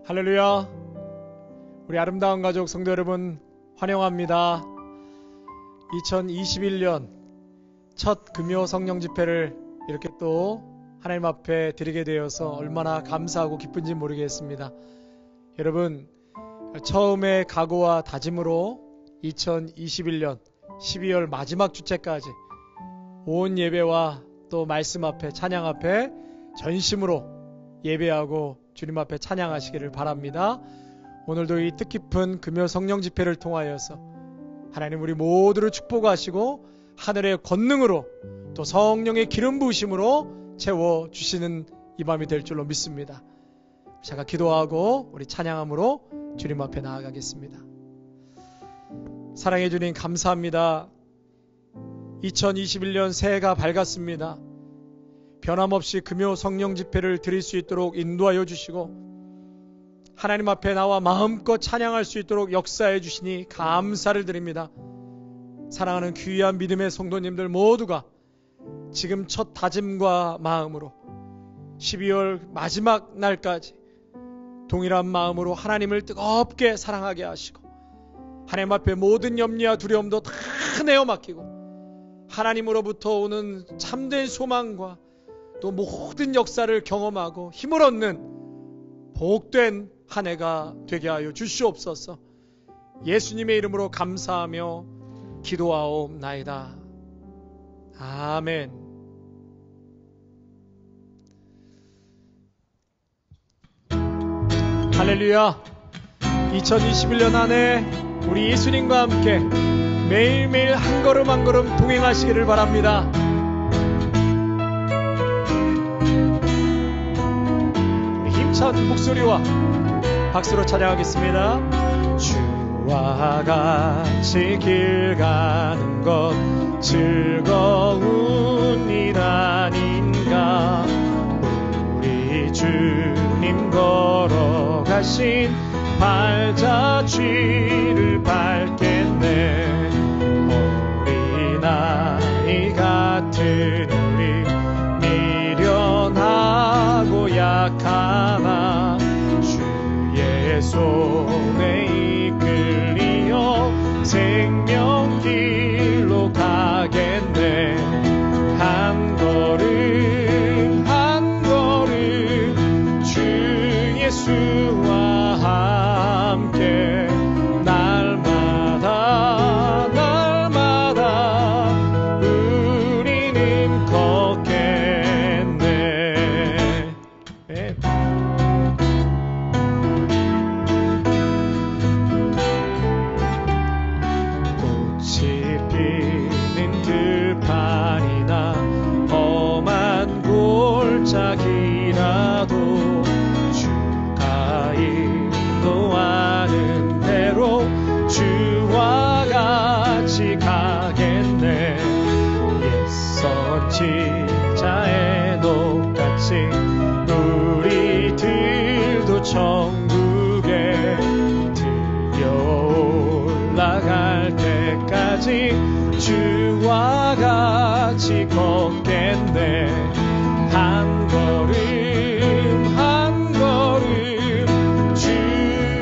할렐루야. 우리 아름다운 가족 성도 여러분 환영합니다. 2021년 첫 금요 성령 집회를 이렇게 또 하나님 앞에 드리게 되어서 얼마나 감사하고 기쁜지 모르겠습니다. 여러분, 처음에 각오와 다짐으로 2021년 12월 마지막 주째까지 온 예배와 또 말씀 앞에 찬양 앞에 전심으로 예배하고 주님 앞에 찬양하시기를 바랍니다. 오늘도 이 뜻깊은 금요 성령 집회를 통하여서 하나님 우리 모두를 축복하시고 하늘의 권능으로 또 성령의 기름 부으심으로 채워주시는 이 밤이 될 줄로 믿습니다. 제가 기도하고 우리 찬양함으로 주님 앞에 나아가겠습니다. 사랑해 주님 감사합니다. 2021년 새해가 밝았습니다. 변함없이 금요 성령 집회를 드릴 수 있도록 인도하여 주시고 하나님 앞에 나와 마음껏 찬양할 수 있도록 역사해 주시니 감사를 드립니다. 사랑하는 귀한 믿음의 성도님들 모두가 지금 첫 다짐과 마음으로 12월 마지막 날까지 동일한 마음으로 하나님을 뜨겁게 사랑하게 하시고 하나님 앞에 모든 염려와 두려움도 다 내어 맡기고 하나님으로부터 오는 참된 소망과 또 모든 역사를 경험하고 힘을 얻는 복된 한 해가 되게 하여 주시옵소서. 예수님의 이름으로 감사하며 기도하옵나이다. 아멘. 할렐루야. 2021년 한 해 우리 예수님과 함께 매일매일 한 걸음 한 걸음 동행하시기를 바랍니다. 힘찬 목소리와 박수로 찬양하겠습니다. 주와 같이 길 가는 것 즐거운 일 아닌가. 우리 주님 걸어가신 발자취를 밟겠네. 어린아이 같은 우리 미련하고 약하나 주의 손에 이끌리어 생명길로 가겠네. 한 걸음 한 걸음 주 예수와 함께 날마다 날마다 우리는 걷겠네. 꽃이 피는 들판이나 험한 골짜기라도 주가 인도하는 대로 주와 같이 가겠네. 옛선 지자에 똑같이 우리들도 천국에 들려 올라갈 때까지 주와 같이 걷겠네. 한 걸음 한 걸음 주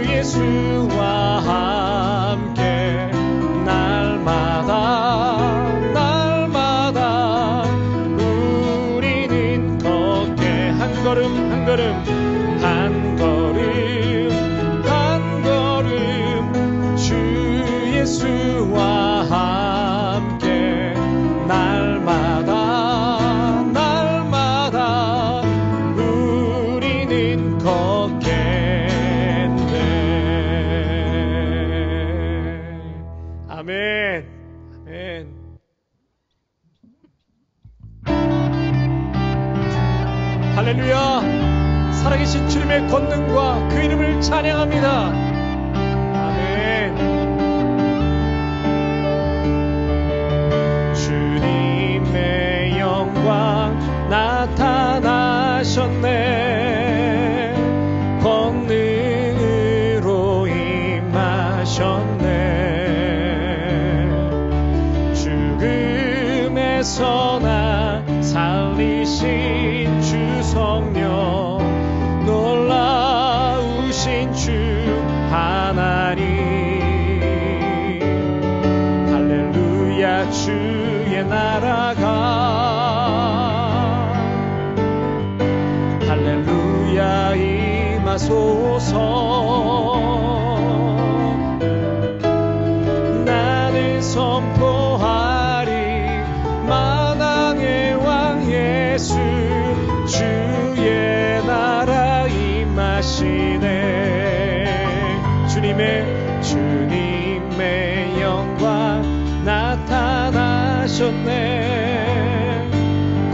예수와 함께 날마다 날마다 우리는 걷게. 한 걸음 한 걸음 한 걸음 한 걸음 주 예수와 함께 날마다 날마다 우리는 걷겠네. 아멘. 아멘. 할렐루야. 살아계신 주님의 권능과 그 이름을 찬양합니다. 아멘. 주님의 영광 나타나셨네. 권능으로 임하셨네. 죽음에서 나 살리신 주 성령 놀라우신 임하소서. 나는 선포하리 만왕의 왕 예수 주의 나라 임하시네. 주님의 영광 나타나셨네.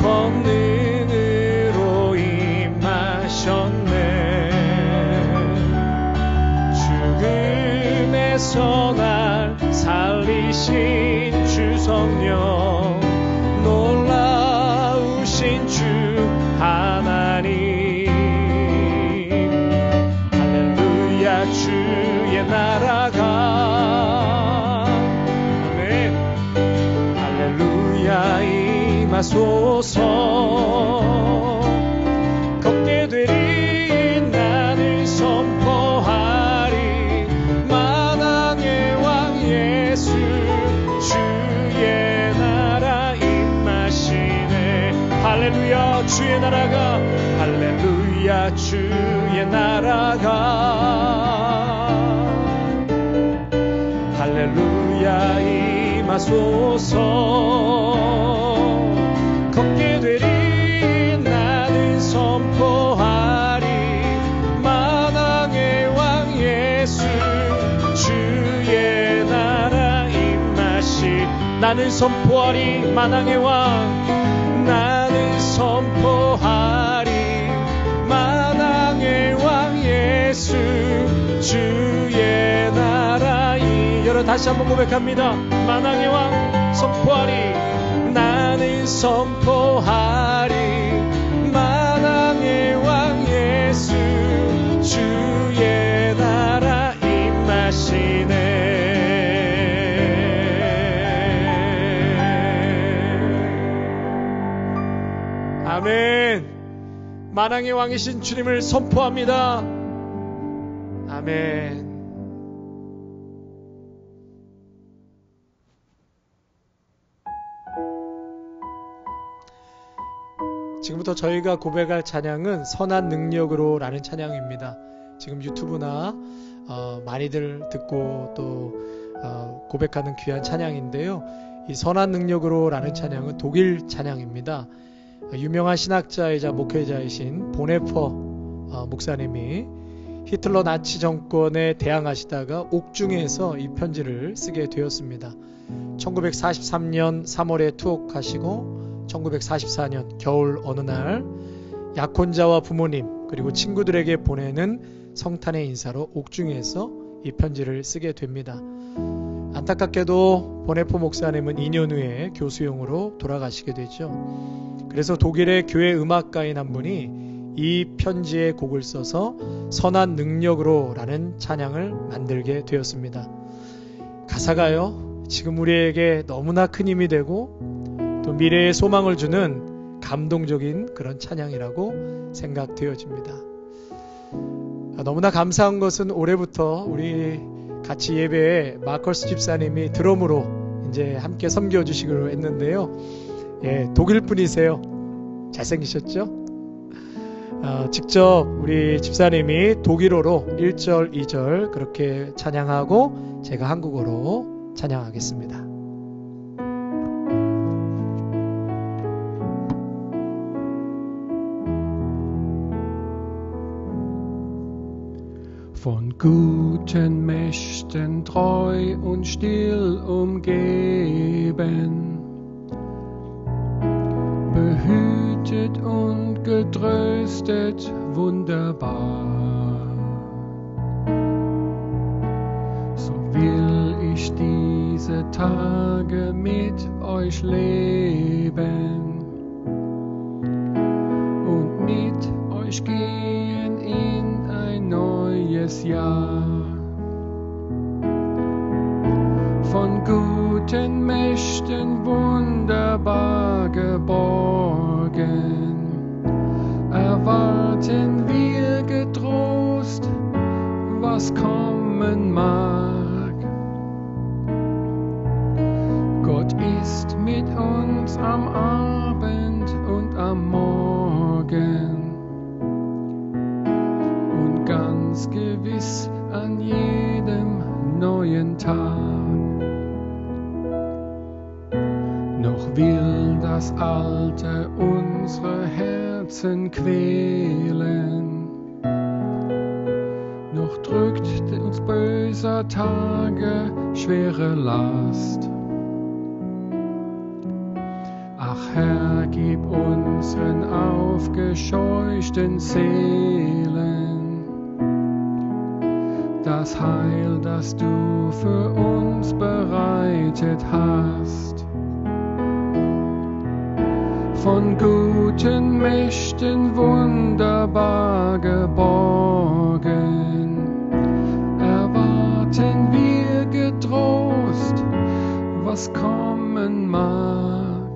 권능으로 임하셨네. 죽음에서 날 살리신 주 성령, 놀라우신 주 하나님. 할렐루야 주의 나라가 아멘. 할렐루야 임하소서. 걷게 되리 나는 선포하리 만왕의 왕 예수 주의 나라 임하시네. 할렐루야 주의 나라가 할렐루야 주의 나라가 할렐루야 임하소서. 걷게 되리 나는 선포하리 만왕의 왕 예수 주의 나라 임하시. 나는 선포하리 만왕의 왕, 나는 선포하리 만왕의 왕 예수 주의 나라 이. 여러분 다시 한번 고백합니다. 만왕의 왕 선포하리, 나는 선포하리 만왕의 왕 예수 주의 나라 임하시네. 아멘. 만왕의 왕이신 주님을 선포합니다. 아멘. 지금부터 저희가 고백할 찬양은 선한 능력으로 라는 찬양입니다. 지금 유튜브나 많이들 듣고 또 고백하는 귀한 찬양인데요. 이 선한 능력으로 라는 찬양은 독일 찬양입니다. 유명한 신학자이자 목회자이신 보네퍼 목사님이 히틀러 나치 정권에 대항하시다가 옥중에서 이 편지를 쓰게 되었습니다. 1943년 3월에 투옥하시고 1944년 겨울 어느 날 약혼자와 부모님 그리고 친구들에게 보내는 성탄의 인사로 옥중에서 이 편지를 쓰게 됩니다. 안타깝게도 보네포 목사님은 2년 후에 교수용으로 돌아가시게 되죠. 그래서 독일의 교회 음악가인 한 분이 이 편지에 곡을 써서 선한 능력으로 라는 찬양을 만들게 되었습니다. 가사가요, 지금 우리에게 너무나 큰 힘이 되고 또 미래의 소망을 주는 감동적인 그런 찬양이라고 생각되어집니다. 너무나 감사한 것은 올해부터 우리 같이 예배에 마커스 집사님이 드럼으로 이제 함께 섬겨주시기로 했는데요. 예, 독일 분이세요. 잘생기셨죠? 직접 우리 집사님이 독일어로 1절, 2절 그렇게 찬양하고 제가 한국어로 찬양하겠습니다. Von guten Mächten treu und still umgeben, behütet und getröstet wunderbar. So will ich diese Tage mit euch leben und mit euch gehen in ein neues Jahr. Von guten Mächten wunderbar geborgen, erwarten wir getrost, was kommen mag. Gott ist mit uns am Abend und am Morgen und ganz gewiss an jedem neuen Tag. Noch will das Alte unsere Herzen quälen, noch drückt uns böser Tage schwere Last. Ach Herr, gib unseren aufgescheuchten Seelen das Heil, das du für uns bereitet hast. Von guten Mächten wunderbar geborgen, erwarten wir getrost, was kommen mag.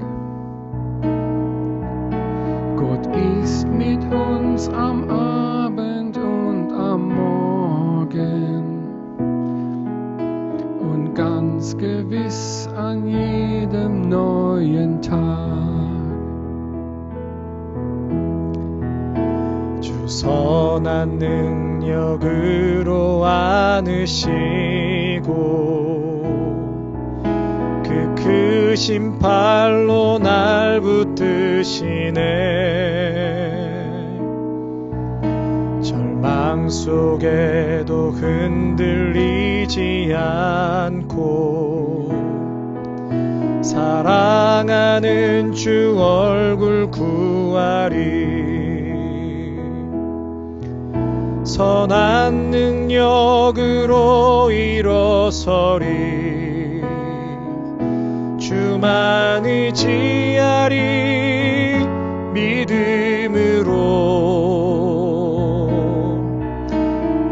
Gott ist mit uns am Abend und am Morgen und ganz gewiss an jedem neuen Tag. 선한 능력으로 안으시고 그 크신 팔로 날 붙드시네. 절망 속에도 흔들리지 않고 사랑하는 주 얼굴 구하리. 선한 능력으로 일어서리. 주만 의지하리. 믿음으로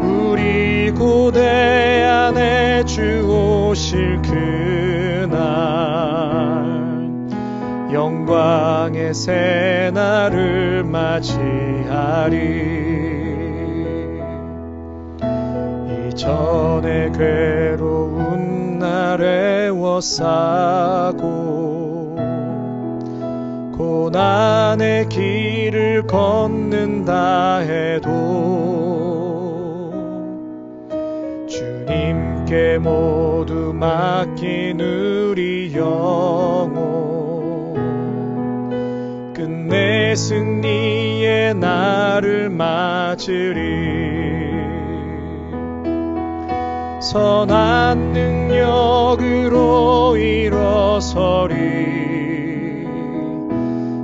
우리 고대 안에 주 오실 그날 영광의 새날을 맞이하리. 전에 괴로운 날 애워싸고 고난의 길을 걷는다 해도 주님께 모두 맡긴 우리 영혼 끝내 승리의 날을 맞으리. 선한 능력으로 일어서리.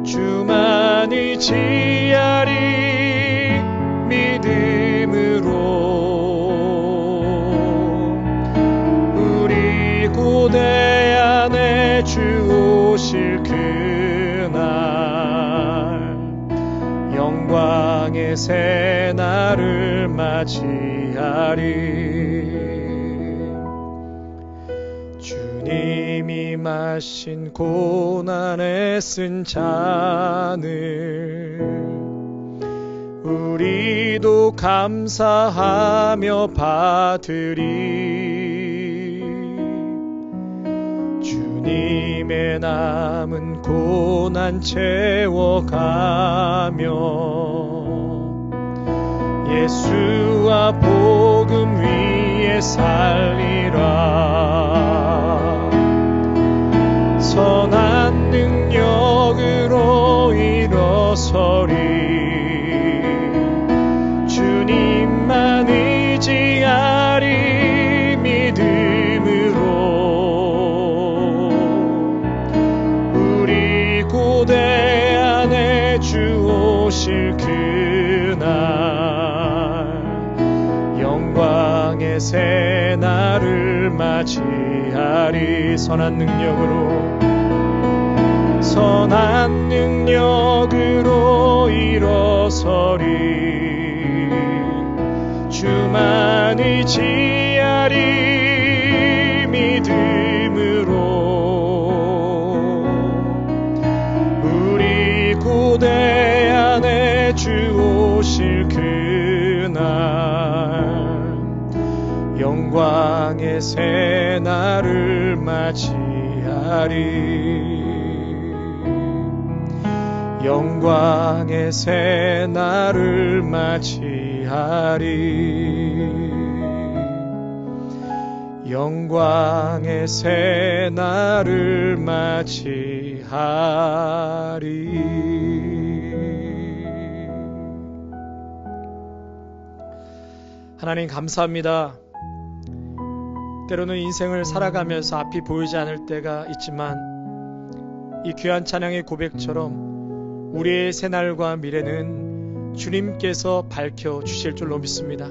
주만 의지하리. 믿음으로 우리 고대 안에 주 오실 그날 영광의 새날을 맞이하리. 주님이 마신 고난에 쓴 잔을 우리도 감사하며 받으리. 주님의 남은 고난 채워가며 예수와 복음 위에 살리라. 선한 능력으로 일어서리. 주님만 의지하리. 믿음으로 우리 고대 안에 주 오실 그날 영광의 새날을 맞이하리. 선한 능력으로 일어서리. 주만 의지하리. 믿음으로 우리 고대 안에 주 오실 그날 영광의 새날을 맞이하리. 영광의 새 날을 맞이하리. 영광의 새 날을 맞이하리. 하나님 감사합니다. 때로는 인생을 살아가면서 앞이 보이지 않을 때가 있지만 이 귀한 찬양의 고백처럼 우리의 새날과 미래는 주님께서 밝혀주실 줄로 믿습니다.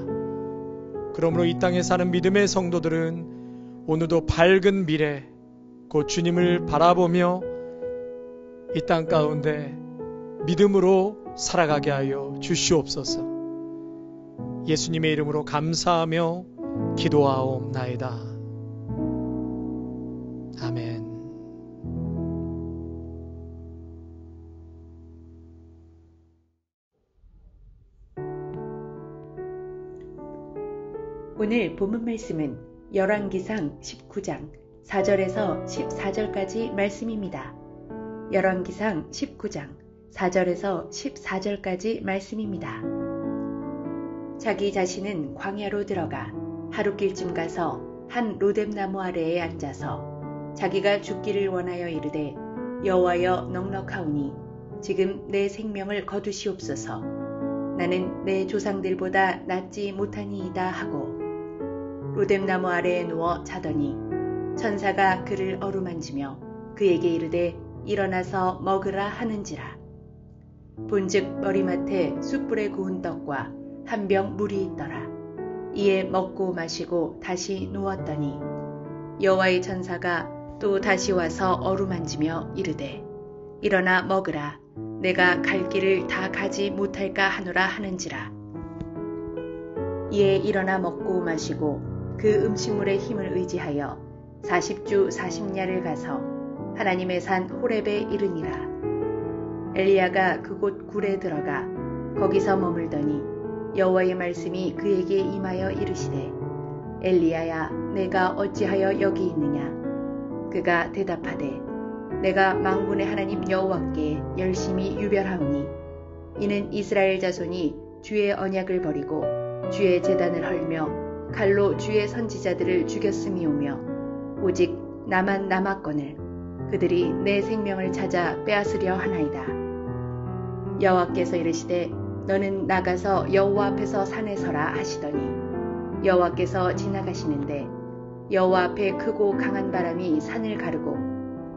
그러므로 이 땅에 사는 믿음의 성도들은 오늘도 밝은 미래 곧 주님을 바라보며 이 땅 가운데 믿음으로 살아가게 하여 주시옵소서. 예수님의 이름으로 감사하며 기도하옵나이다. 아멘. 오늘 본문 말씀은 열왕기상 19장 4절에서 14절까지 말씀입니다. 열왕기상 19장 4절에서 14절까지 말씀입니다. 자기 자신은 광야로 들어가 하룻길쯤 가서 한 로뎀나무 아래에 앉아서 자기가 죽기를 원하여 이르되 여호와여 넉넉하오니 지금 내 생명을 거두시옵소서. 나는 내 조상들보다 낫지 못하니이다 하고 로뎀나무 아래에 누워 자더니 천사가 그를 어루만지며 그에게 이르되 일어나서 먹으라 하는지라. 본즉 머리맡에 숯불에 구운 떡과 한 병 물이 있더라. 이에 먹고 마시고 다시 누웠더니 여호와의 천사가 또 다시 와서 어루만지며 이르되 일어나 먹으라. 내가 갈 길을 다 가지 못할까 하노라 하는지라. 이에 일어나 먹고 마시고 그 음식물의 힘을 의지하여 40주 40야를 가서 하나님의 산 호렙에 이르니라. 엘리야가 그곳 굴에 들어가 거기서 머물더니 여호와의 말씀이 그에게 임하여 이르시되 엘리야야 내가 어찌하여 여기 있느냐. 그가 대답하되 내가 만군의 하나님 여호와께 열심히 유별하오니 이는 이스라엘 자손이 주의 언약을 버리고 주의 제단을 헐며 칼로 주의 선지자들을 죽였음이오며 오직 나만 남았거늘 그들이 내 생명을 찾아 빼앗으려 하나이다. 여호와께서 이르시되 너는 나가서 여호와 앞에서 산에 서라 하시더니 여호와께서 지나가시는데 여호와 앞에 크고 강한 바람이 산을 가르고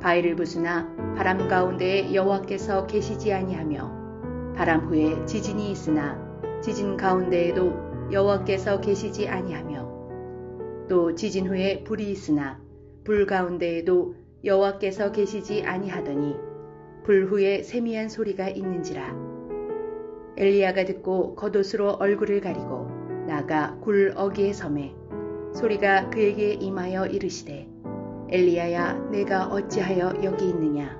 바위를 부수나 바람 가운데에 여호와께서 계시지 아니하며 바람 후에 지진이 있으나 지진 가운데에도 여호와께서 계시지 아니하며 또 지진 후에 불이 있으나 불 가운데에도 여호와께서 계시지 아니하더니 불 후에 세미한 소리가 있는지라. 엘리야가 듣고 겉옷으로 얼굴을 가리고 나가 굴 어귀에 서매 소리가 그에게 임하여 이르시되 엘리야야 내가 어찌하여 여기 있느냐.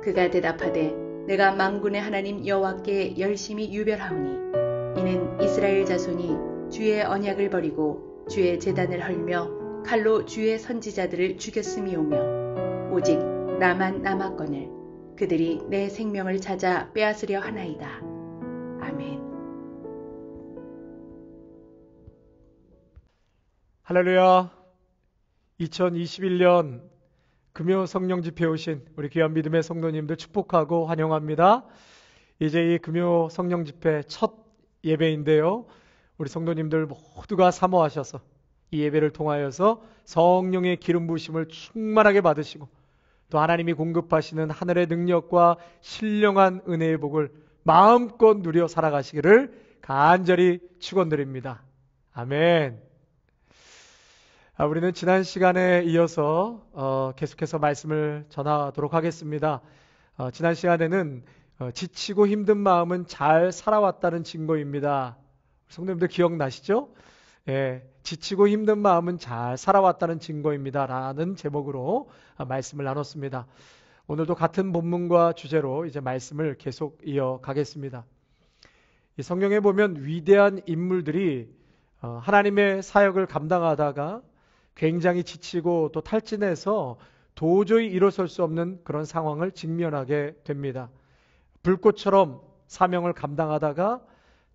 그가 대답하되 내가 만군의 하나님 여호와께 열심히 유별하오니 이는 이스라엘 자손이 주의 언약을 버리고 주의 제단을 헐며 칼로 주의 선지자들을 죽였음이오며 오직 나만 남았거늘 그들이 내 생명을 찾아 빼앗으려 하나이다. 아멘. 할렐루야. 2021년 금요 성령 집회 오신 우리 귀한 믿음의 성도님들 축복하고 환영합니다. 이제 이 금요 성령 집회 첫 예배인데요. 우리 성도님들 모두가 사모하셔서 이 예배를 통하여서 성령의 기름 부으심을 충만하게 받으시고 또 하나님이 공급하시는 하늘의 능력과 신령한 은혜의 복을 마음껏 누려 살아가시기를 간절히 축원드립니다. 아멘. 우리는 지난 시간에 이어서 계속해서 말씀을 전하도록 하겠습니다. 지난 시간에는 지치고 힘든 마음은 잘 살아왔다는 증거입니다. 성도님들 기억나시죠? 지치고 힘든 마음은 잘 살아왔다는 증거입니다. 라는 제목으로 말씀을 나눴습니다. 오늘도 같은 본문과 주제로 이제 말씀을 계속 이어가겠습니다. 이 성경에 보면 위대한 인물들이 하나님의 사역을 감당하다가 굉장히 지치고 또 탈진해서 도저히 일어설 수 없는 그런 상황을 직면하게 됩니다. 불꽃처럼 사명을 감당하다가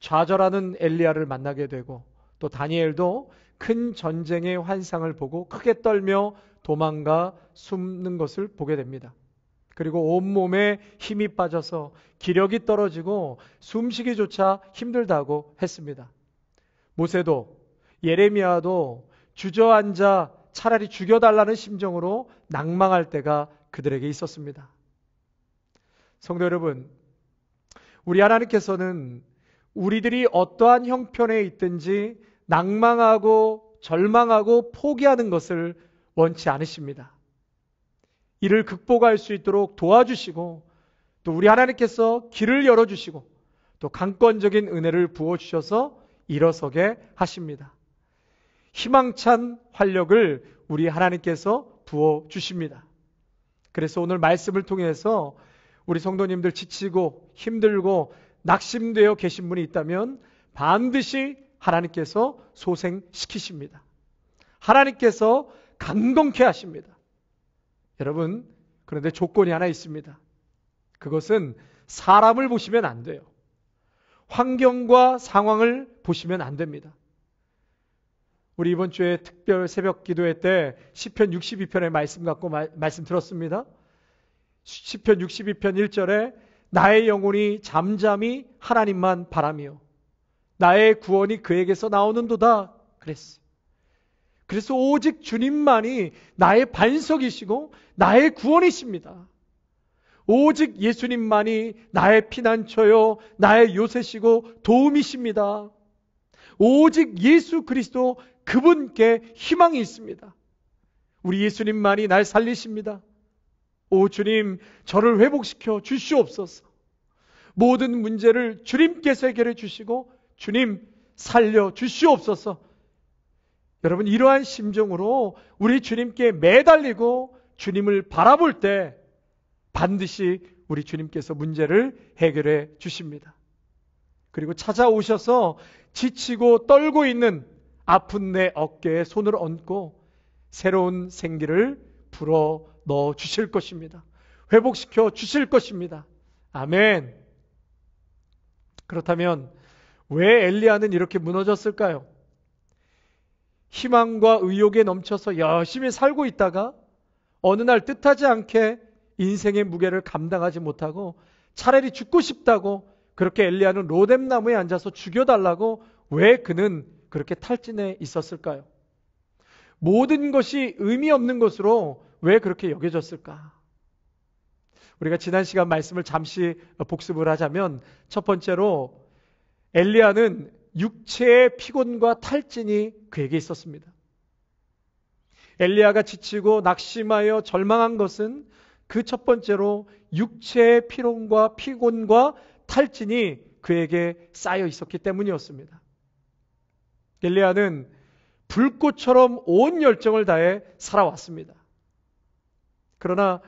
좌절하는 엘리야를 만나게 되고, 또 다니엘도 큰 전쟁의 환상을 보고 크게 떨며 도망가 숨는 것을 보게 됩니다. 그리고 온몸에 힘이 빠져서 기력이 떨어지고 숨쉬기조차 힘들다고 했습니다. 모세도 예레미야도 주저앉아 차라리 죽여달라는 심정으로 낭망할 때가 그들에게 있었습니다. 성도 여러분, 우리 하나님께서는 우리들이 어떠한 형편에 있든지 낭망하고 절망하고 포기하는 것을 원치 않으십니다. 이를 극복할 수 있도록 도와주시고, 또 우리 하나님께서 길을 열어주시고, 또 강권적인 은혜를 부어주셔서 일어서게 하십니다. 희망찬 활력을 우리 하나님께서 부어주십니다. 그래서 오늘 말씀을 통해서 우리 성도님들 지치고 힘들고 낙심되어 계신 분이 있다면 반드시 하나님께서 소생시키십니다. 하나님께서 강건케 하십니다. 여러분, 그런데 조건이 하나 있습니다. 그것은 사람을 보시면 안 돼요. 환경과 상황을 보시면 안 됩니다. 우리 이번 주에 특별 새벽 기도회 때 시편 62편의 말씀 갖고 말씀 들었습니다. 시편 62편 1절에 나의 영혼이 잠잠히 하나님만 바라며 나의 구원이 그에게서 나오는도다 그랬어요. 그래서 오직 주님만이 나의 반석이시고 나의 구원이십니다. 오직 예수님만이 나의 피난처요 나의 요새시고 도움이십니다. 오직 예수 그리스도 그분께 희망이 있습니다. 우리 예수님만이 날 살리십니다. 오 주님, 저를 회복시켜 주시옵소서. 모든 문제를 주님께서 해결해 주시고 주님 살려 주시옵소서. 여러분, 이러한 심정으로 우리 주님께 매달리고 주님을 바라볼 때 반드시 우리 주님께서 문제를 해결해 주십니다. 그리고 찾아오셔서 지치고 떨고 있는 아픈 내 어깨에 손을 얹고 새로운 생기를 불어 넣어 주실 것입니다. 회복시켜 주실 것입니다. 아멘. 그렇다면 왜 엘리야는 이렇게 무너졌을까요? 희망과 의욕에 넘쳐서 열심히 살고 있다가 어느 날 뜻하지 않게 인생의 무게를 감당하지 못하고 차라리 죽고 싶다고 그렇게 엘리야는 로뎀나무에 앉아서 죽여달라고 왜 그는 그렇게 탈진해 있었을까요? 모든 것이 의미 없는 것으로 왜 그렇게 여겨졌을까? 우리가 지난 시간 말씀을 잠시 복습을 하자면 첫 번째로 엘리야는 육체의 피곤과 탈진이 그에게 있었습니다. 엘리야가 지치고 낙심하여 절망한 것은 그 첫 번째로 육체의 피곤과 탈진이 그에게 쌓여 있었기 때문이었습니다. 엘리야는 불꽃처럼 온 열정을 다해 살아왔습니다. 그러나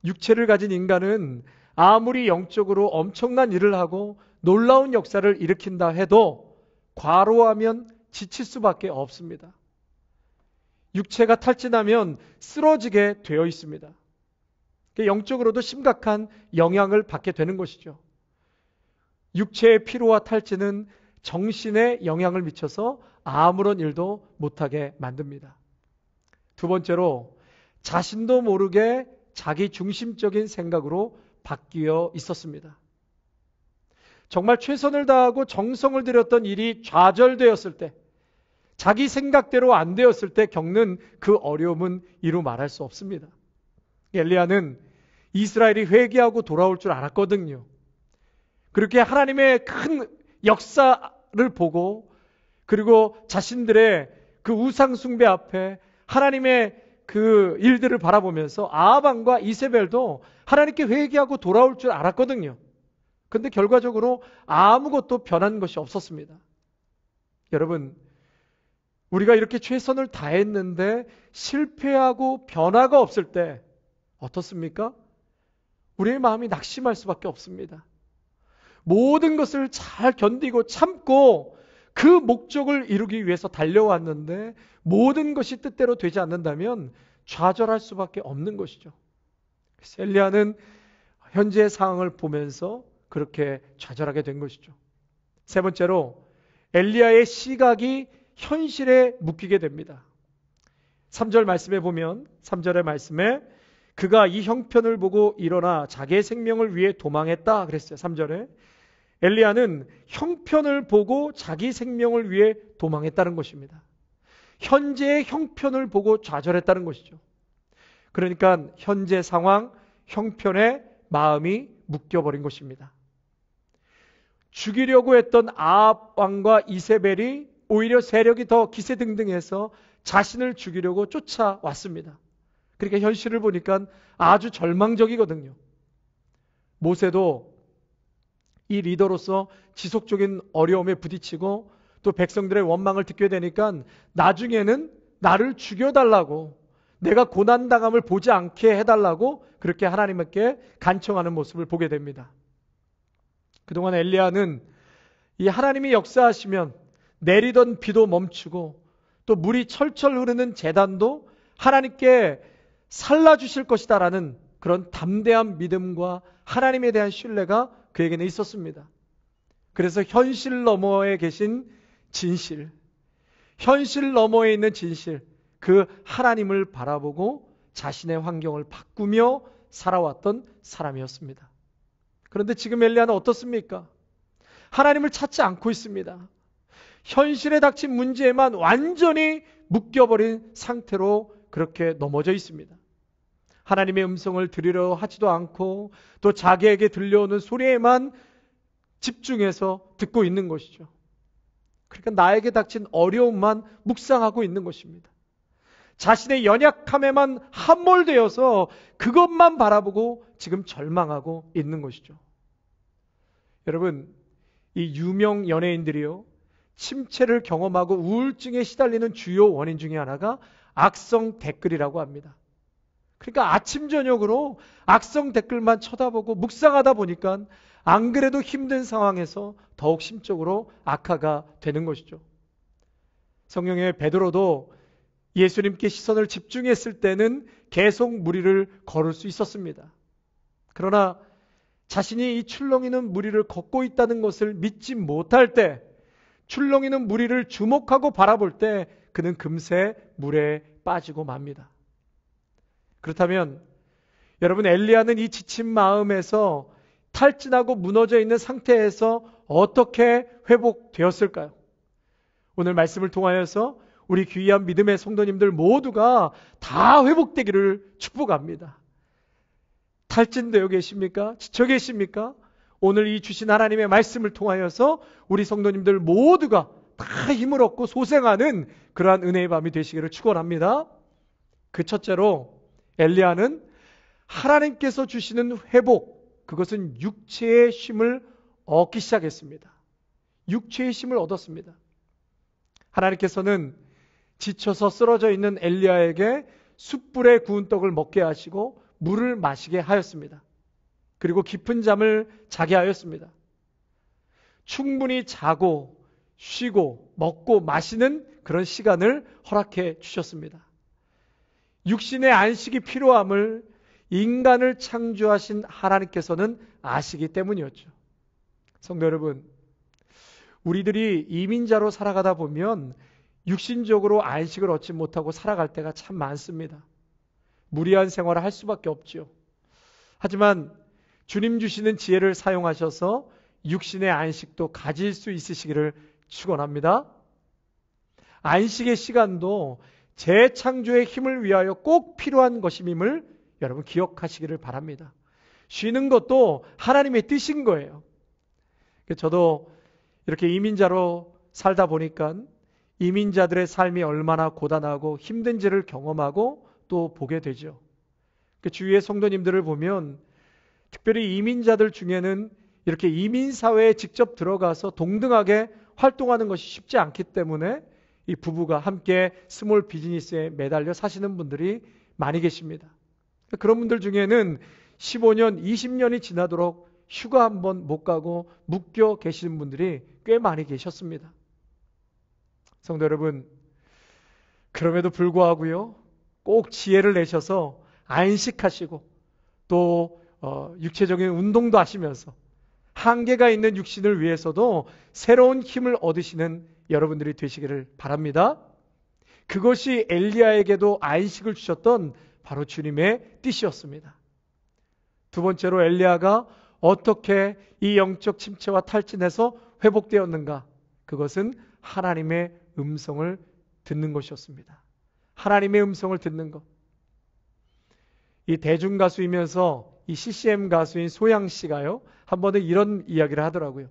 육체를 가진 인간은 아무리 영적으로 엄청난 일을 하고 놀라운 역사를 일으킨다 해도 과로하면 지칠 수밖에 없습니다. 육체가 탈진하면 쓰러지게 되어 있습니다. 영적으로도 심각한 영향을 받게 되는 것이죠. 육체의 피로와 탈진은 정신에 영향을 미쳐서 아무런 일도 못하게 만듭니다. 두 번째로 자신도 모르게 자기 중심적인 생각으로 바뀌어 있었습니다. 정말 최선을 다하고 정성을 들였던 일이 좌절되었을 때, 자기 생각대로 안 되었을 때 겪는 그 어려움은 이루 말할 수 없습니다. 엘리야는 이스라엘이 회개하고 돌아올 줄 알았거든요. 그렇게 하나님의 큰 역사를 보고 그리고 자신들의 그 우상 숭배 앞에 하나님의 그 일들을 바라보면서 아합왕과 이세벨도 하나님께 회개하고 돌아올 줄 알았거든요. 그런데 결과적으로 아무것도 변한 것이 없었습니다. 여러분, 우리가 이렇게 최선을 다했는데 실패하고 변화가 없을 때 어떻습니까? 우리의 마음이 낙심할 수밖에 없습니다. 모든 것을 잘 견디고 참고 그 목적을 이루기 위해서 달려왔는데 모든 것이 뜻대로 되지 않는다면 좌절할 수밖에 없는 것이죠. 그래서 엘리야는 현재의 상황을 보면서 그렇게 좌절하게 된 것이죠. 세 번째로 엘리야의 시각이 현실에 묶이게 됩니다. 3절 말씀에 보면 3절의 말씀에 그가 이 형편을 보고 일어나 자기의 생명을 위해 도망했다 그랬어요. 3절에 엘리야는 형편을 보고 자기 생명을 위해 도망했다는 것입니다. 현재의 형편을 보고 좌절했다는 것이죠. 그러니까 현재 상황, 형편에 마음이 묶여버린 것입니다. 죽이려고 했던 아합 왕과 이세벨이 오히려 세력이 더 기세등등해서 자신을 죽이려고 쫓아왔습니다. 그러니까 현실을 보니까 아주 절망적이거든요. 모세도 이 리더로서 지속적인 어려움에 부딪히고 또 백성들의 원망을 듣게 되니까 나중에는 나를 죽여달라고, 내가 고난당함을 보지 않게 해달라고 그렇게 하나님께 간청하는 모습을 보게 됩니다. 그동안 엘리야는 이 하나님이 역사하시면 내리던 비도 멈추고 또 물이 철철 흐르는 제단도 하나님께 살라주실 것이다라는 그런 담대한 믿음과 하나님에 대한 신뢰가 그에게는 있었습니다. 그래서 현실 너머에 계신 진실, 현실 너머에 있는 진실, 그 하나님을 바라보고 자신의 환경을 바꾸며 살아왔던 사람이었습니다. 그런데 지금 엘리야는 어떻습니까? 하나님을 찾지 않고 있습니다. 현실에 닥친 문제에만 완전히 묶여버린 상태로 그렇게 넘어져 있습니다. 하나님의 음성을 들으려 하지도 않고 또 자기에게 들려오는 소리에만 집중해서 듣고 있는 것이죠. 그러니까 나에게 닥친 어려움만 묵상하고 있는 것입니다. 자신의 연약함에만 함몰되어서 그것만 바라보고 지금 절망하고 있는 것이죠. 여러분, 이 유명 연예인들이요, 침체를 경험하고 우울증에 시달리는 주요 원인 중에 하나가 악성 댓글이라고 합니다. 그러니까 아침 저녁으로 악성 댓글만 쳐다보고 묵상하다 보니까 안 그래도 힘든 상황에서 더욱 심적으로 악화가 되는 것이죠. 성경의 베드로도 예수님께 시선을 집중했을 때는 계속 무리를 걸을 수 있었습니다. 그러나 자신이 이 출렁이는 무리를 걷고 있다는 것을 믿지 못할 때, 출렁이는 무리를 주목하고 바라볼 때 그는 금세 물에 빠지고 맙니다. 그렇다면 여러분, 엘리야는 이 지친 마음에서 탈진하고 무너져 있는 상태에서 어떻게 회복되었을까요? 오늘 말씀을 통하여서 우리 귀한 믿음의 성도님들 모두가 다 회복되기를 축복합니다. 탈진되어 계십니까? 지쳐 계십니까? 오늘 이 주신 하나님의 말씀을 통하여서 우리 성도님들 모두가 다 힘을 얻고 소생하는 그러한 은혜의 밤이 되시기를 축원합니다. 그 첫째로 엘리야는 하나님께서 주시는 회복, 그것은 육체의 쉼을 얻기 시작했습니다. 육체의 쉼을 얻었습니다. 하나님께서는 지쳐서 쓰러져 있는 엘리야에게 숯불에 구운 떡을 먹게 하시고 물을 마시게 하였습니다. 그리고 깊은 잠을 자게 하였습니다. 충분히 자고 쉬고 먹고 마시는 그런 시간을 허락해 주셨습니다. 육신의 안식이 필요함을 인간을 창조하신 하나님께서는 아시기 때문이었죠. 성도 여러분, 우리들이 이민자로 살아가다 보면 육신적으로 안식을 얻지 못하고 살아갈 때가 참 많습니다. 무리한 생활을 할 수밖에 없죠. 하지만 주님 주시는 지혜를 사용하셔서 육신의 안식도 가질 수 있으시기를 축원합니다. 안식의 시간도 재창조의 힘을 위하여 꼭 필요한 것임을 여러분 기억하시기를 바랍니다. 쉬는 것도 하나님의 뜻인 거예요. 저도 이렇게 이민자로 살다 보니까 이민자들의 삶이 얼마나 고단하고 힘든지를 경험하고 또 보게 되죠. 주위의 성도님들을 보면 특별히 이민자들 중에는 이렇게 이민사회에 직접 들어가서 동등하게 활동하는 것이 쉽지 않기 때문에 이 부부가 함께 스몰 비즈니스에 매달려 사시는 분들이 많이 계십니다. 그런 분들 중에는 15년, 20년이 지나도록 휴가 한번 못 가고 묶여 계시는 분들이 꽤 많이 계셨습니다. 성도 여러분, 그럼에도 불구하고요, 꼭 지혜를 내셔서 안식하시고 또 육체적인 운동도 하시면서 한계가 있는 육신을 위해서도 새로운 힘을 얻으시는 여러분들이 되시기를 바랍니다. 그것이 엘리야에게도 안식을 주셨던 바로 주님의 뜻이었습니다. 두 번째로 엘리야가 어떻게 이 영적 침체와 탈진에서 회복되었는가? 그것은 하나님의 음성을 듣는 것이었습니다. 하나님의 음성을 듣는 것. 이 대중가수이면서 이 CCM 가수인 소양 씨가요, 한 번은 이런 이야기를 하더라고요.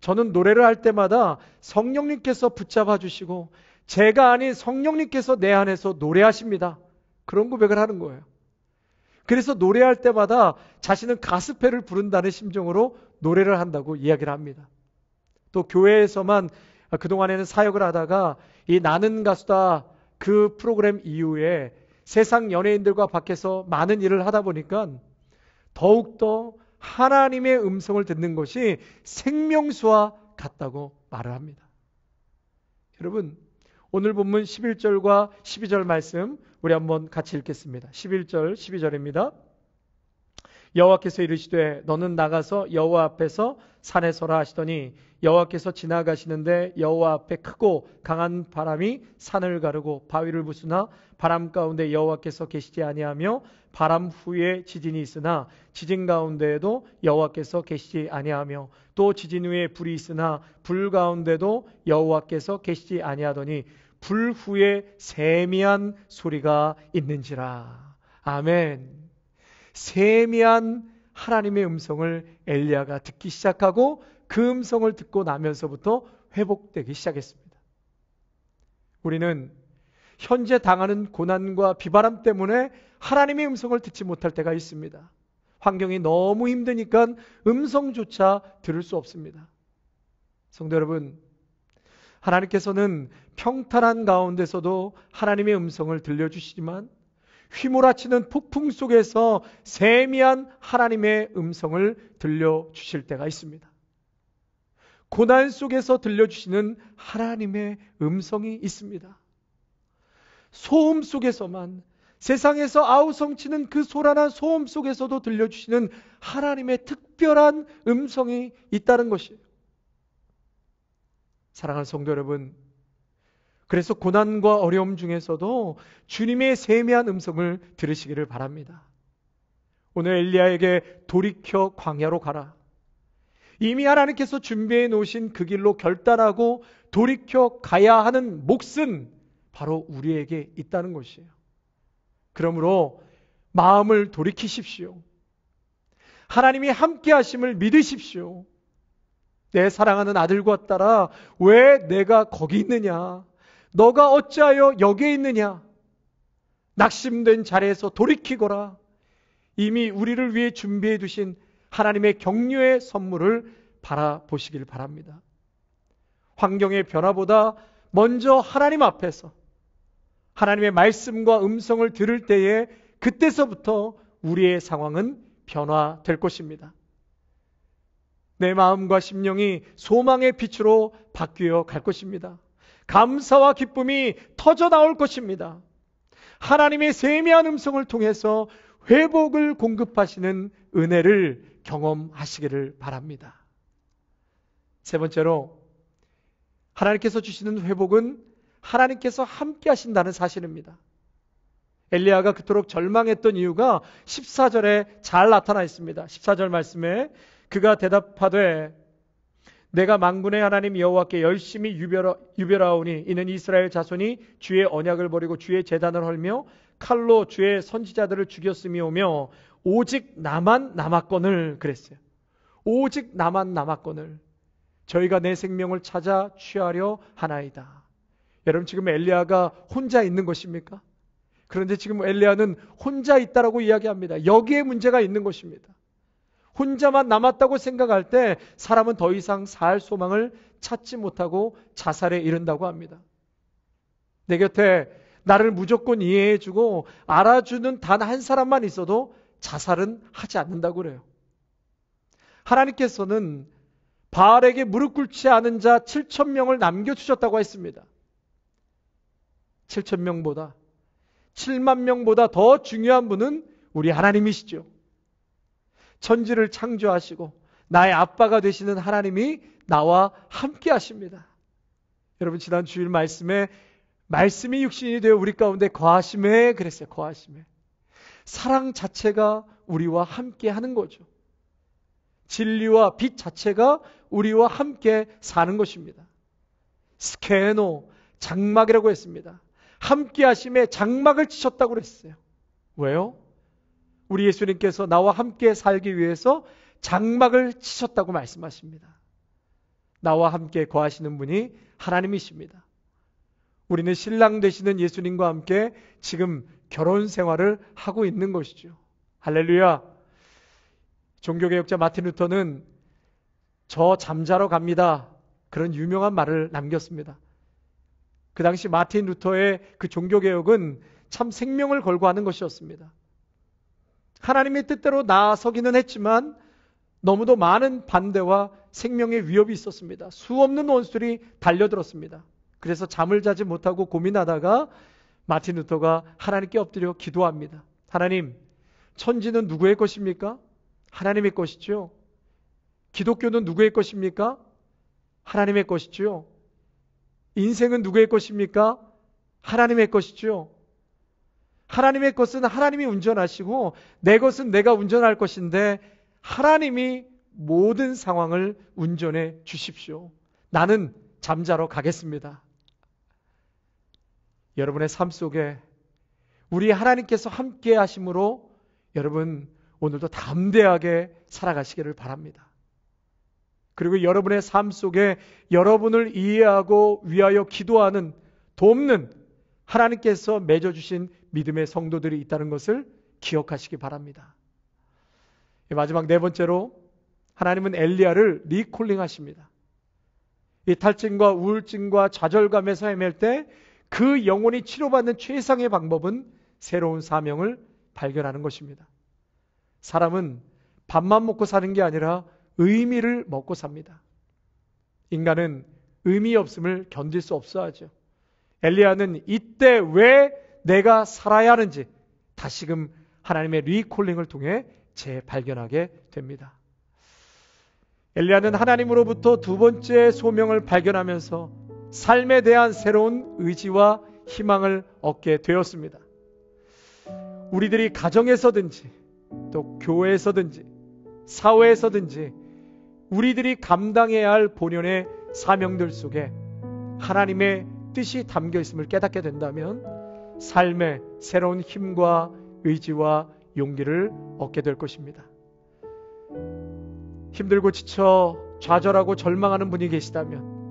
저는 노래를 할 때마다 성령님께서 붙잡아 주시고 제가 아닌 성령님께서 내 안에서 노래하십니다. 그런 고백을 하는 거예요. 그래서 노래할 때마다 자신은 가스펠을 부른다는 심정으로 노래를 한다고 이야기를 합니다. 또 교회에서만 그동안에는 사역을 하다가 이 나는 가수다 그 프로그램 이후에 세상 연예인들과 밖에서 많은 일을 하다 보니까 더욱더 하나님의 음성을 듣는 것이 생명수와 같다고 말을 합니다. 여러분, 오늘 본문 11절과 12절 말씀 우리 한번 같이 읽겠습니다. 11절, 12절입니다. 여호와께서 이르시되 너는 나가서 여호와 앞에서 산에 서라 하시더니 여호와께서 지나가시는데 여호와 앞에 크고 강한 바람이 산을 가르고 바위를 부수나 바람 가운데 여호와께서 계시지 아니하며 바람 후에 지진이 있으나 지진 가운데에도 여호와께서 계시지 아니하며 또 지진 후에 불이 있으나 불 가운데도 여호와께서 계시지 아니하더니 불 후에 세미한 소리가 있는지라. 아멘. 세미한 하나님의 음성을 엘리야가 듣기 시작하고 그 음성을 듣고 나면서부터 회복되기 시작했습니다. 우리는 현재 당하는 고난과 비바람 때문에 하나님의 음성을 듣지 못할 때가 있습니다. 환경이 너무 힘드니까 음성조차 들을 수 없습니다. 성도 여러분, 하나님께서는 평탄한 가운데서도 하나님의 음성을 들려주시지만 휘몰아치는 폭풍 속에서 세미한 하나님의 음성을 들려주실 때가 있습니다. 고난 속에서 들려주시는 하나님의 음성이 있습니다. 소음 속에서만, 세상에서 아우성치는 그 소란한 소음 속에서도 들려주시는 하나님의 특별한 음성이 있다는 것이에요. 사랑하는 성도 여러분, 그래서 고난과 어려움 중에서도 주님의 세미한 음성을 들으시기를 바랍니다. 오늘 엘리야에게 돌이켜 광야로 가라. 이미 하나님께서 준비해 놓으신 그 길로 결단하고 돌이켜 가야 하는 몫은 바로 우리에게 있다는 것이에요. 그러므로 마음을 돌이키십시오. 하나님이 함께 하심을 믿으십시오. 내 사랑하는 아들과 딸아, 왜 내가 거기 있느냐? 너가 어찌하여 여기에 있느냐? 낙심된 자리에서 돌이키거라. 이미 우리를 위해 준비해 두신 하나님의 격려의 선물을 바라보시길 바랍니다. 환경의 변화보다 먼저 하나님 앞에서 하나님의 말씀과 음성을 들을 때에 그때서부터 우리의 상황은 변화될 것입니다. 내 마음과 심령이 소망의 빛으로 바뀌어 갈 것입니다. 감사와 기쁨이 터져 나올 것입니다. 하나님의 세미한 음성을 통해서 회복을 공급하시는 은혜를 경험하시기를 바랍니다. 세 번째로, 하나님께서 주시는 회복은 하나님께서 함께 하신다는 사실입니다. 엘리야가 그토록 절망했던 이유가 14절에 잘 나타나 있습니다. 14절 말씀에 그가 대답하되 내가 만군의 하나님 여호와께 열심히 유별하오니 이는 이스라엘 자손이 주의 언약을 버리고 주의 제단을 헐며 칼로 주의 선지자들을 죽였음이오며 오직 나만 남았거늘 그랬어요. 오직 나만 남았거늘 저희가 내 생명을 찾아 취하려 하나이다. 여러분, 지금 엘리야가 혼자 있는 것입니까? 그런데 지금 엘리야는 혼자 있다라고 이야기합니다. 여기에 문제가 있는 것입니다. 혼자만 남았다고 생각할 때 사람은 더 이상 살 소망을 찾지 못하고 자살에 이른다고 합니다. 내 곁에 나를 무조건 이해해주고 알아주는 단 한 사람만 있어도 자살은 하지 않는다고 그래요. 하나님께서는 바알에게 무릎 꿇지 않은 자 7,000명을 남겨주셨다고 했습니다. 7,000명보다 7만 명보다 더 중요한 분은 우리 하나님이시죠. 천지를 창조하시고 나의 아빠가 되시는 하나님이 나와 함께 하십니다. 여러분, 지난 주일 말씀에 말씀이 육신이 되어 우리 가운데 거하심에 그랬어요. 거하심에. 사랑 자체가 우리와 함께 하는 거죠. 진리와 빛 자체가 우리와 함께 사는 것입니다. 스케노, 장막이라고 했습니다. 함께 하심에 장막을 치셨다고 그랬어요. 왜요? 우리 예수님께서 나와 함께 살기 위해서 장막을 치셨다고 말씀하십니다. 나와 함께 거하시는 분이 하나님이십니다. 우리는 신랑 되시는 예수님과 함께 지금 결혼 생활을 하고 있는 것이죠. 할렐루야. 종교개혁자 마틴 루터는 저 잠자러 갑니다, 그런 유명한 말을 남겼습니다. 그 당시 마틴 루터의 그 종교개혁은 참 생명을 걸고 하는 것이었습니다. 하나님의 뜻대로 나서기는 했지만 너무도 많은 반대와 생명의 위협이 있었습니다. 수없는 원수들이 달려들었습니다. 그래서 잠을 자지 못하고 고민하다가 마틴 루터가 하나님께 엎드려 기도합니다. 하나님, 천지는 누구의 것입니까? 하나님의 것이죠. 기독교는 누구의 것입니까? 하나님의 것이죠. 인생은 누구의 것입니까? 하나님의 것이죠. 하나님의 것은 하나님이 운전하시고 내 것은 내가 운전할 것인데 하나님이 모든 상황을 운전해 주십시오. 나는 잠자러 가겠습니다. 여러분의 삶 속에 우리 하나님께서 함께 하심으로 여러분 오늘도 담대하게 살아가시기를 바랍니다. 그리고 여러분의 삶 속에 여러분을 이해하고 위하여 기도하는, 돕는 하나님께서 맺어주신 믿음의 성도들이 있다는 것을 기억하시기 바랍니다. 마지막 네 번째로 하나님은 엘리야를 리콜링 하십니다. 이 탈진과 우울증과 좌절감에서 헤맬 때 그 영혼이 치료받는 최상의 방법은 새로운 사명을 발견하는 것입니다. 사람은 밥만 먹고 사는 게 아니라 의미를 먹고 삽니다. 인간은 의미 없음을 견딜 수 없어 하죠. 엘리야는 이때 왜 내가 살아야 하는지 다시금 하나님의 리콜링을 통해 재발견하게 됩니다. 엘리야는 하나님으로부터 두 번째 소명을 발견하면서 삶에 대한 새로운 의지와 희망을 얻게 되었습니다. 우리들이 가정에서든지 또 교회에서든지 사회에서든지 우리들이 감당해야 할 본연의 사명들 속에 하나님의 뜻이 담겨 있음을 깨닫게 된다면 삶의 새로운 힘과 의지와 용기를 얻게 될 것입니다. 힘들고 지쳐 좌절하고 절망하는 분이 계시다면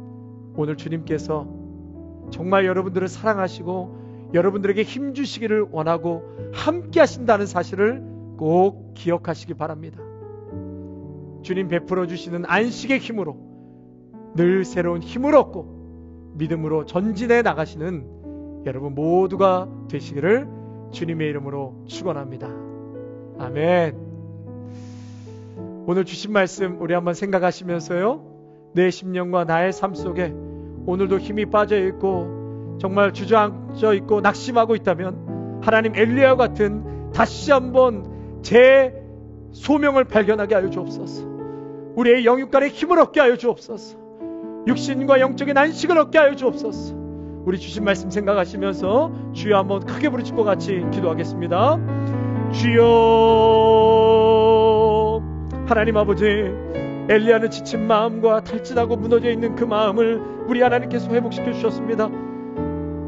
오늘 주님께서 정말 여러분들을 사랑하시고 여러분들에게 힘 주시기를 원하고 함께 하신다는 사실을 꼭 기억하시기 바랍니다. 주님 베풀어 주시는 안식의 힘으로 늘 새로운 힘을 얻고 믿음으로 전진해 나가시는 여러분 모두가 되시기를 주님의 이름으로 축원합니다. 아멘. 오늘 주신 말씀 우리 한번 생각하시면서요, 내 심령과 나의 삶 속에 오늘도 힘이 빠져 있고 정말 주저앉아 있고 낙심하고 있다면 하나님 엘리야와 같은 다시 한번 제 소명을 발견하게 하여 주옵소서. 우리의 영육간에 힘을 얻게 하여 주옵소서. 육신과 영적인 안식을 얻게 하여 주옵소서. 우리 주신 말씀 생각하시면서 주여 한번 크게 부르짖고 같이 기도하겠습니다. 주여. 하나님 아버지, 엘리야는 지친 마음과 탈진하고 무너져 있는 그 마음을 우리 하나님께서 회복시켜 주셨습니다.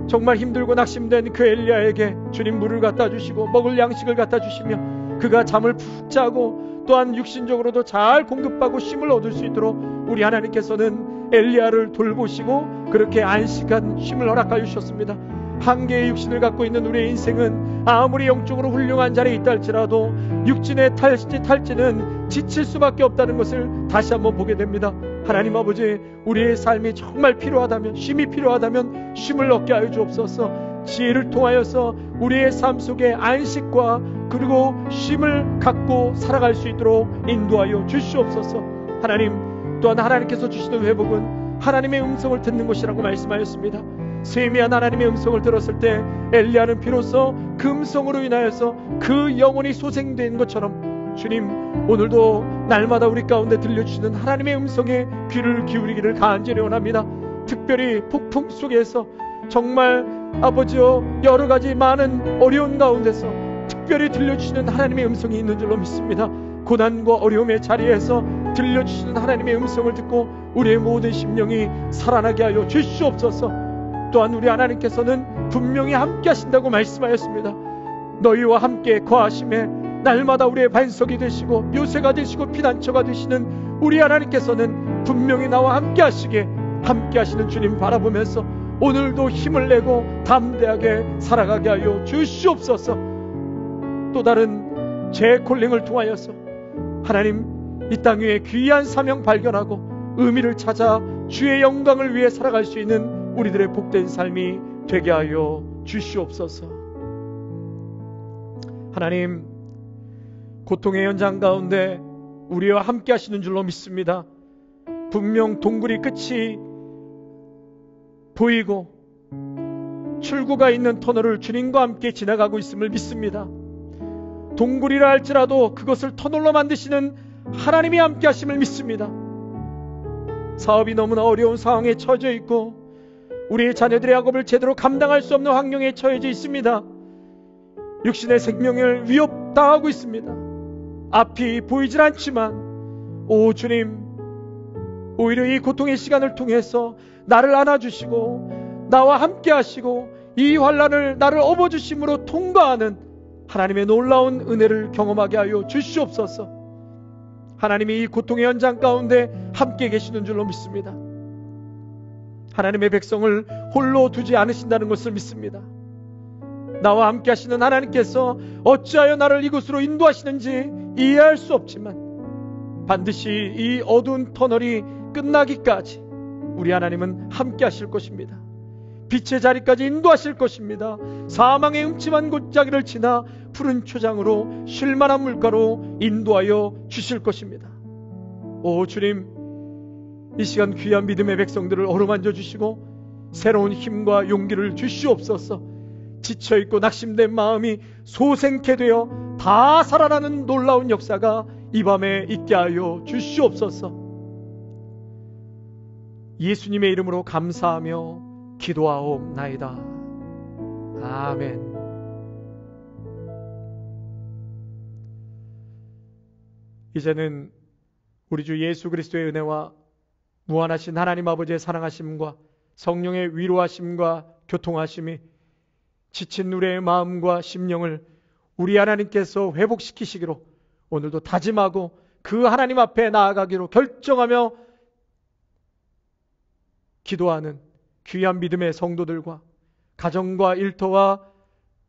정말 힘들고 낙심된 그 엘리야에게 주님 물을 갖다 주시고 먹을 양식을 갖다 주시며 그가 잠을 푹 자고 또한 육신적으로도 잘 공급하고 쉼을 얻을 수 있도록 우리 하나님께서는 엘리야를 돌보시고 그렇게 안식한 쉼을 허락하여 주셨습니다. 한계의 육신을 갖고 있는 우리의 인생은 아무리 영적으로 훌륭한 자리에 있다 할지라도 육신의 탈진은 지칠 수밖에 없다는 것을 다시 한번 보게 됩니다. 하나님 아버지, 우리의 삶이 정말 필요하다면, 쉼이 필요하다면 쉼을 얻게 하여 주옵소서. 지혜를 통하여서 우리의 삶 속에 안식과 그리고 쉼을 갖고 살아갈 수 있도록 인도하여 주시옵소서. 하나님, 또한 하나님께서 주시는 회복은 하나님의 음성을 듣는 곳이라고 말씀하였습니다. 세미한 하나님의 음성을 들었을 때 엘리야는 비로소 그 음성으로 인하여서 그 영혼이 소생된 것처럼 주님, 오늘도 날마다 우리 가운데 들려주시는 하나님의 음성에 귀를 기울이기를 간절히 원합니다. 특별히 폭풍 속에서 정말 아버지여 여러 가지 많은 어려운 가운데서 특별히 들려주시는 하나님의 음성이 있는 줄로 믿습니다. 고난과 어려움의 자리에서 들려주시는 하나님의 음성을 듣고 우리의 모든 심령이 살아나게 하여 주시옵소서. 또한 우리 하나님께서는 분명히 함께 하신다고 말씀하였습니다. 너희와 함께 거하심에 날마다 우리의 반석이 되시고 요새가 되시고 피난처가 되시는 우리 하나님께서는 분명히 나와 함께 하시게, 함께 하시는 주님 바라보면서 오늘도 힘을 내고 담대하게 살아가게 하여 주시옵소서. 또 다른 제 콜링을 통하여서 하나님, 이 땅 위에 귀한 사명 발견하고 의미를 찾아 주의 영광을 위해 살아갈 수 있는 우리들의 복된 삶이 되게 하여 주시옵소서. 하나님, 고통의 현장 가운데 우리와 함께 하시는 줄로 믿습니다. 분명 동굴이 끝이 보이고 출구가 있는 터널을 주님과 함께 지나가고 있음을 믿습니다. 동굴이라 할지라도 그것을 터널로 만드시는 하나님이 함께 하심을 믿습니다. 사업이 너무나 어려운 상황에 처져 있고 우리의 자녀들의 학업을 제대로 감당할 수 없는 환경에 처해져 있습니다. 육신의 생명을 위협당하고 있습니다. 앞이 보이질 않지만 오 주님, 오히려 이 고통의 시간을 통해서 나를 안아주시고 나와 함께 하시고 이 환난을 나를 업어주심으로 통과하는 하나님의 놀라운 은혜를 경험하게 하여 주시옵소서. 하나님이 이 고통의 현장 가운데 함께 계시는 줄로 믿습니다. 하나님의 백성을 홀로 두지 않으신다는 것을 믿습니다. 나와 함께 하시는 하나님께서 어찌하여 나를 이곳으로 인도하시는지 이해할 수 없지만 반드시 이 어두운 터널이 끝나기까지 우리 하나님은 함께 하실 것입니다. 빛의 자리까지 인도하실 것입니다. 사망의 음침한 골짜기를 지나 푸른 초장으로 쉴만한 물가로 인도하여 주실 것입니다. 오 주님, 이 시간 귀한 믿음의 백성들을 어루만져 주시고 새로운 힘과 용기를 주시옵소서. 지쳐있고 낙심된 마음이 소생케 되어 다 살아나는 놀라운 역사가 이 밤에 있게 하여 주시옵소서. 예수님의 이름으로 감사하며 기도하옵나이다. 아멘. 이제는 우리 주 예수 그리스도의 은혜와 무한하신 하나님 아버지의 사랑하심과 성령의 위로하심과 교통하심이 지친 우리의 마음과 심령을 우리 하나님께서 회복시키시기로 오늘도 다짐하고 그 하나님 앞에 나아가기로 결정하며 기도하는 귀한 믿음의 성도들과 가정과 일터와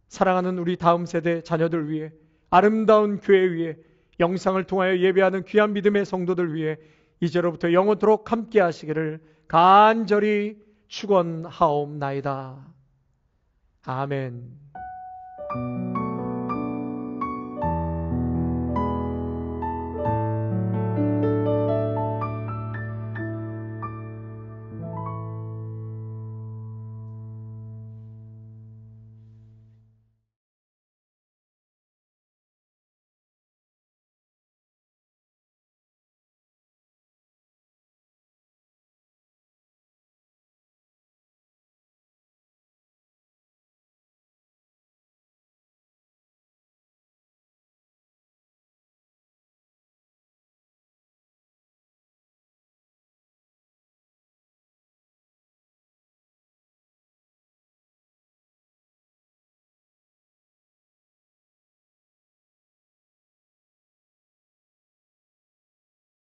사랑하는 우리 다음 세대 자녀들 위해, 아름다운 교회 위에, 영상을 통하여 예배하는 귀한 믿음의 성도들 위해 이제로부터 영원토록 함께 하시기를 간절히 축원하옵나이다. 아멘.